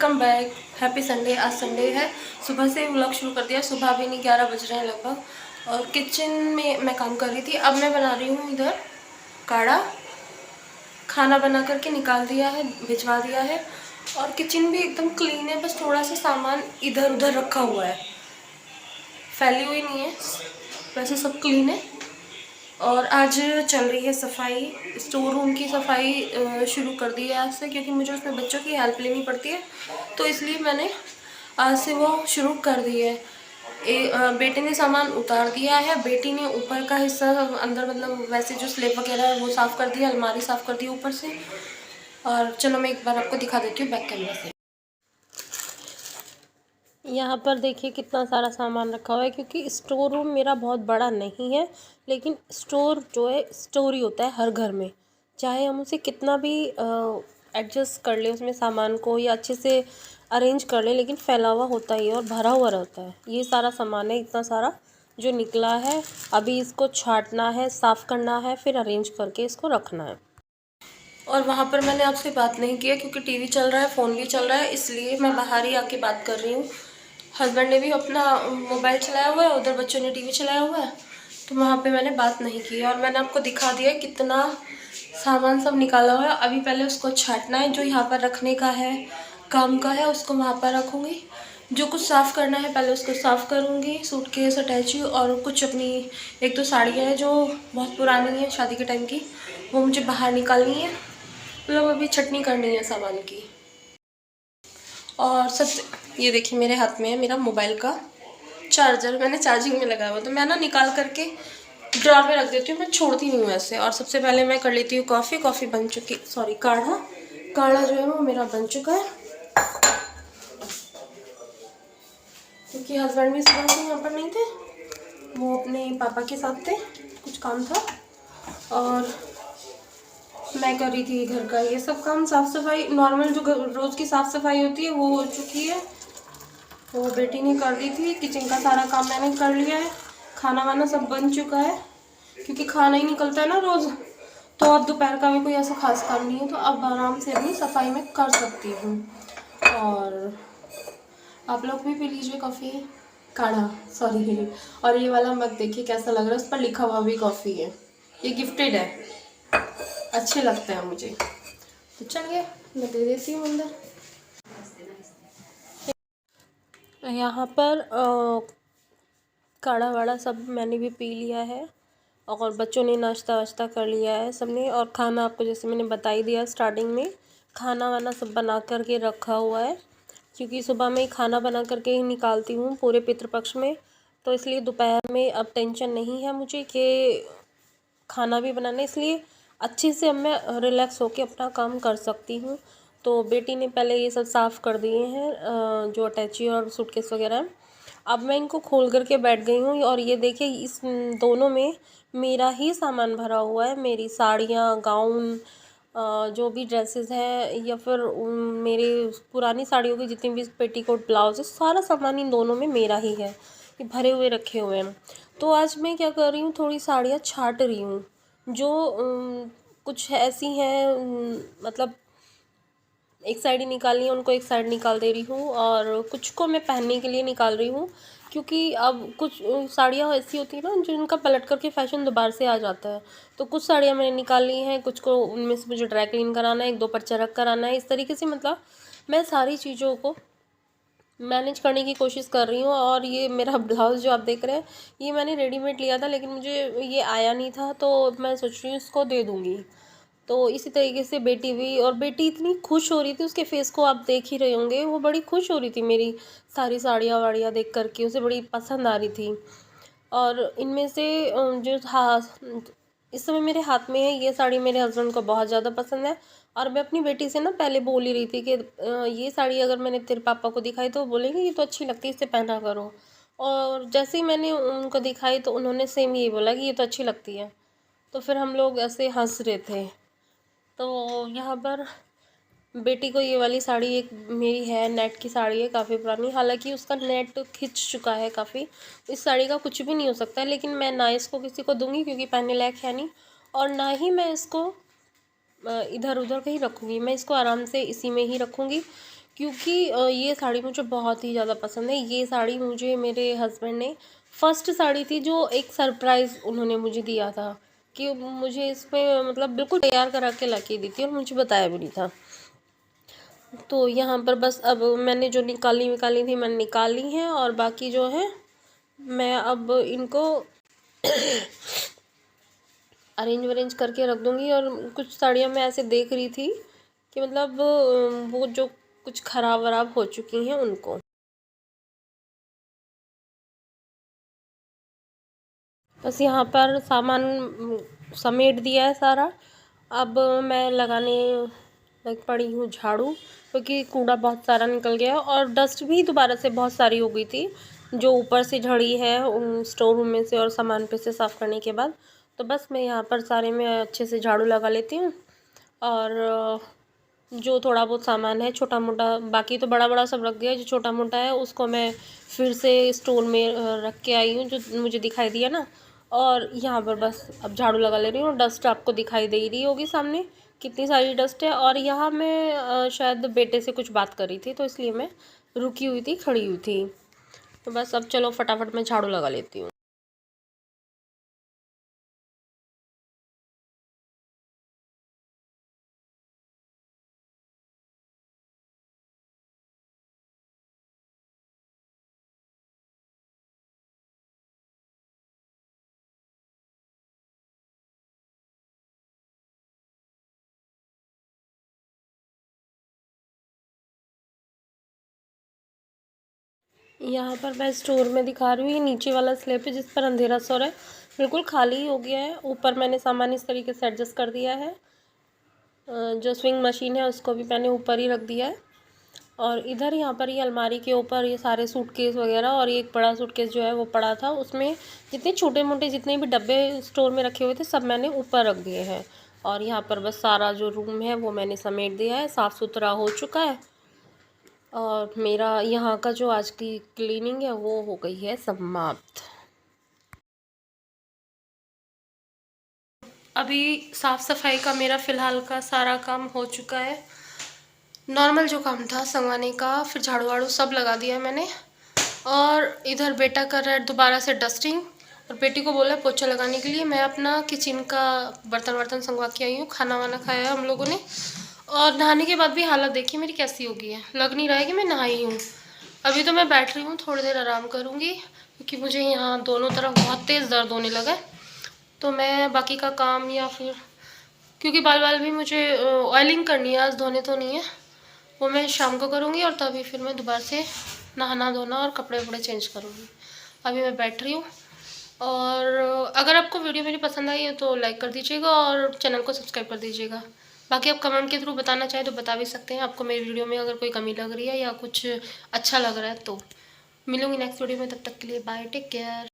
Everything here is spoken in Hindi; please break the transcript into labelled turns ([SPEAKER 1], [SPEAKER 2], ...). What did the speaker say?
[SPEAKER 1] Welcome back. Happy Sunday. आज संडे है, सुबह से व्लॉग शुरू कर दिया। सुबह भी नहीं, 11 बज रहे हैं लगभग। और किचन में मैं काम कर रही थी। अब मैं बना रही हूँ इधर काढ़ा। खाना बना करके निकाल दिया है, भिजवा दिया है। और किचन भी एकदम क्लीन है, बस थोड़ा सा सामान इधर उधर रखा हुआ है, फैली हुई नहीं है, वैसे सब क्लीन है। और आज चल रही है सफाई, स्टोर रूम की सफाई शुरू कर दी है आज से, क्योंकि मुझे उसमें बच्चों की हेल्प लेनी पड़ती है, तो इसलिए मैंने आज से वो शुरू कर दी है। बेटे ने सामान उतार दिया है, बेटी ने ऊपर का हिस्सा अंदर मतलब वैसे जो स्लेब वगैरह है वो साफ़ कर दिया, अलमारी साफ़ कर दी ऊपर से। और चलो मैं एक बार आपको दिखा देती हूँ बैक कैमरा से। यहाँ पर देखिए कितना सारा सामान रखा हुआ है, क्योंकि स्टोर रूम मेरा बहुत बड़ा नहीं है, लेकिन स्टोर जो है स्टोर ही होता है हर घर में। चाहे हम उसे कितना भी एडजस्ट कर ले उसमें सामान को, या अच्छे से अरेंज कर ले, लेकिन फैला हुआ होता ही है और भरा हुआ रहता है। ये सारा सामान है, इतना सारा जो निकला है। अभी इसको छांटना है, साफ़ करना है, फिर अरेंज करके इसको रखना है। और वहाँ पर मैंने आपसे बात नहीं किया क्योंकि टीवी चल रहा है, फ़ोन भी चल रहा है, इसलिए मैं बाहर ही आके बात कर रही हूँ। हस्बैंड ने भी अपना मोबाइल चलाया हुआ है, उधर बच्चों ने टीवी चलाया हुआ है, तो वहाँ पे मैंने बात नहीं की। और मैंने आपको दिखा दिया कितना सामान सब निकाला हुआ है। अभी पहले उसको छांटना है, जो यहाँ पर रखने का है, काम का है, उसको वहाँ पर रखूँगी। जो कुछ साफ़ करना है पहले उसको साफ़ करूँगी, सूटकेस अटैची, और कुछ अपनी 1-2 साड़ियाँ हैं जो बहुत पुरानी हैं शादी के टाइम की, वो मुझे बाहर निकालनी है। मतलब अभी छटनी करनी है सामान की। और सब ये देखिए मेरे हाथ में है मेरा मोबाइल का चार्जर, मैंने चार्जिंग में लगाया हुआ, तो मैं ना निकाल करके ड्रॉर में रख देती हूँ, मैं छोड़ती नहीं हूँ ऐसे। और सबसे पहले मैं कर लेती हूँ कॉफ़ी बन चुकी, सॉरी काढ़ा जो है वो मेरा बन चुका है, क्योंकि हस्बैंड भी सुबह से यहाँ पर नहीं थे, वो अपने पापा के साथ थे, कुछ काम था। और मैं कर रही थी घर का ये सब काम, साफ़ सफाई नॉर्मल जो रोज़ की साफ़ सफाई होती है वो हो चुकी है, वो बेटी ने कर दी थी। किचन का सारा काम मैंने कर लिया है, खाना वाना सब बन चुका है, क्योंकि खाना ही निकलता है ना रोज़, तो अब दोपहर का भी कोई ऐसा खास काम नहीं है, तो अब आराम से अपनी सफाई में कर सकती हूँ। और आप लोग भी पी लीजिए कॉफ़ी, काढ़ा सॉरी। और ये वाला मग देखिए कैसा लग रहा है, उस पर लिखा हुआ भी कॉफ़ी है, ये गिफ्टेड है, अच्छे लगते हैं मुझे, तो चलिए मैं दे देती हूँ अंदर। यहाँ पर काढ़ा वाढ़ा सब मैंने भी पी लिया है, और बच्चों ने नाश्ता वाश्ता कर लिया है सबने। और खाना आपको जैसे मैंने बता ही दिया स्टार्टिंग में, खाना वाना सब बना करके रखा हुआ है, क्योंकि सुबह में खाना बना करके ही निकालती हूँ पूरे पितृपक्ष में, तो इसलिए दोपहर में अब टेंशन नहीं है मुझे कि खाना भी बनाना, इसलिए अच्छे से अब मैं रिलैक्स होकर अपना काम कर सकती हूँ। तो बेटी ने पहले ये सब साफ़ कर दिए हैं जो अटैची और सूटकेस वगैरह हैं। अब मैं इनको खोल करके बैठ गई हूँ, और ये देखिए इस दोनों में मेरा ही सामान भरा हुआ है, मेरी साड़ियाँ, गाउन, जो भी ड्रेसेस हैं, या फिर मेरे पुरानी साड़ियों की जितनी भी पेटीकोट ब्लाउज है, सारा सामान इन दोनों में मेरा ही है, ये भरे हुए रखे हुए हैं। तो आज मैं क्या कर रही हूँ, थोड़ी साड़ियाँ छांट रही हूँ, जो कुछ ऐसी हैं मतलब एक साइड ही निकालनी है, उनको एक साइड निकाल दे रही हूँ, और कुछ को मैं पहनने के लिए निकाल रही हूँ, क्योंकि अब कुछ साड़ियाँ ऐसी होती हैं ना जिनका पलट करके फैशन दोबारा से आ जाता है। तो कुछ साड़ियाँ मैंने निकाल ली हैं, कुछ को उनमें से मुझे ड्राई क्लीन कराना है, 1-2 पर्चा रख कराना है, इस तरीके से मतलब मैं सारी चीज़ों को मैनेज करने की कोशिश कर रही हूँ। और ये मेरा ब्लाउज़ जो आप देख रहे हैं, ये मैंने रेडीमेड लिया था, लेकिन मुझे ये आया नहीं था, तो मैं सोच रही हूँ इसको दे दूँगी। तो इसी तरीके से बेटी भी, और बेटी इतनी खुश हो रही थी, उसके फेस को आप देख ही रहे होंगे, वो बड़ी खुश हो रही थी मेरी सारी साड़ियाँ वाड़ियाँ देख करके, उसे बड़ी पसंद आ रही थी। और इनमें से जो इस समय मेरे हाथ में है ये साड़ी मेरे हस्बैंड को बहुत ज़्यादा पसंद है। और मैं अपनी बेटी से ना पहले बोल ही रही थी कि ये साड़ी अगर मैंने तेरे पापा को दिखाई तो वो बोलेंगे ये तो अच्छी लगती है, इसे पहना करो। और जैसे ही मैंने उनको दिखाई तो उन्होंने सेम यही बोला कि ये तो अच्छी लगती है। तो फिर हम लोग ऐसे हंस रहे थे। तो यहाँ पर बेटी को ये वाली साड़ी एक मेरी है, नेट की साड़ी है, काफ़ी पुरानी, हालांकि उसका नेट खिंच चुका है काफ़ी, इस साड़ी का कुछ भी नहीं हो सकता है, लेकिन मैं ना इसको किसी को दूंगी क्योंकि पहनने लायक है नहीं, और ना ही मैं इसको इधर उधर कहीं रखूँगी, मैं इसको आराम से इसी में ही रखूँगी, क्योंकि ये साड़ी मुझे बहुत ही ज़्यादा पसंद है। ये साड़ी मुझे मेरे हस्बैंड ने, फर्स्ट साड़ी थी जो एक सरप्राइज़ उन्होंने मुझे दिया था कि मुझे इसमें मतलब बिल्कुल तैयार करा के ला के दी थी और मुझे बताया भी नहीं था। तो यहाँ पर बस अब मैंने जो निकाली थी मैंने निकाली हैं, और बाकी जो है मैं अब इनको अरेंज वरेंज करके रख दूँगी। और कुछ साड़ियाँ मैं ऐसे देख रही थी कि मतलब वो जो कुछ ख़राब वराब हो चुकी हैं उनको। बस यहाँ पर सामान समेट दिया है सारा। अब मैं लगाने लग पड़ी हूँ झाड़ू, क्योंकि कूड़ा बहुत सारा निकल गया और डस्ट भी दोबारा से बहुत सारी हो गई थी जो ऊपर से झड़ी है स्टोर रूम में से और सामान पे से साफ़ करने के बाद। तो बस मैं यहाँ पर सारे में अच्छे से झाड़ू लगा लेती हूँ। और जो थोड़ा बहुत सामान है छोटा मोटा, बाकी तो बड़ा बड़ा सब रख दिया, जो छोटा मोटा है उसको मैं फिर से स्टोर में रख के आई हूँ जो मुझे दिखाई दिया ना। और यहाँ पर बस अब झाड़ू लगा ले रही हूँ। डस्ट आपको दिखाई दे रही होगी सामने कितनी सारी डस्ट है। और यहाँ मैं शायद बेटे से कुछ बात कर रही थी तो इसलिए मैं रुकी हुई थी, खड़ी हुई थी। तो बस अब चलो फटाफट मैं झाड़ू लगा लेती हूँ। यहाँ पर मैं स्टोर में दिखा रही हूँ, ये नीचे वाला स्लैब है जिस पर अंधेरा सो रहा है, बिल्कुल खाली हो गया है। ऊपर मैंने सामान इस तरीके से एडजस्ट कर दिया है। जो स्विंग मशीन है उसको भी मैंने ऊपर ही रख दिया है। और इधर यहाँ पर ये अलमारी के ऊपर ये सारे सूटकेस वगैरह, और ये एक बड़ा सूटकेस जो है वो पड़ा था, उसमें जितने छोटे मोटे जितने भी डब्बे स्टोर में रखे हुए थे सब मैंने ऊपर रख दिए हैं। और यहाँ पर बस सारा जो रूम है वो मैंने समेट दिया है, साफ़ सुथरा हो चुका है। और मेरा यहाँ का जो आज की क्लीनिंग है वो हो गई है समाप्त। अभी साफ़ सफाई का मेरा फ़िलहाल का सारा काम हो चुका है। नॉर्मल जो काम था संगवाने का, फिर झाड़ू वाड़ू सब लगा दिया मैंने। और इधर बेटा कर रहा है दोबारा से डस्टिंग, और बेटी को बोला पोछा लगाने के लिए। मैं अपना किचन का बर्तन वर्तन संगवा के आई हूँ। खाना वाना खाया हम लोगों ने, और नहाने के बाद भी हालत देखिए मेरी कैसी हो गई है। लग नहीं रहा है कि मैं नहाई हूँ। अभी तो मैं बैठ रही हूँ, थोड़ी देर आराम करूँगी क्योंकि मुझे यहाँ दोनों तरफ बहुत तेज़ दर्द होने लगा है। तो मैं बाकी का काम, या फिर क्योंकि बाल बाल भी मुझे ऑयलिंग करनी है, आज धोने तो नहीं है, वो मैं शाम को करूँगी। और तभी फिर मैं दोबारा से नहाना धोना और कपड़े वपड़े चेंज करूँगी। अभी मैं बैठ रही हूँ। और अगर आपको वीडियो मेरी पसंद आई है तो लाइक कर दीजिएगा और चैनल को सब्सक्राइब कर दीजिएगा। बाकी आप कमेंट के थ्रू बताना चाहें तो बता भी सकते हैं, आपको मेरी वीडियो में अगर कोई कमी लग रही है या कुछ अच्छा लग रहा है तो। मिलूँगी नेक्स्ट वीडियो में, तब तक के लिए बाय, टेक केयर।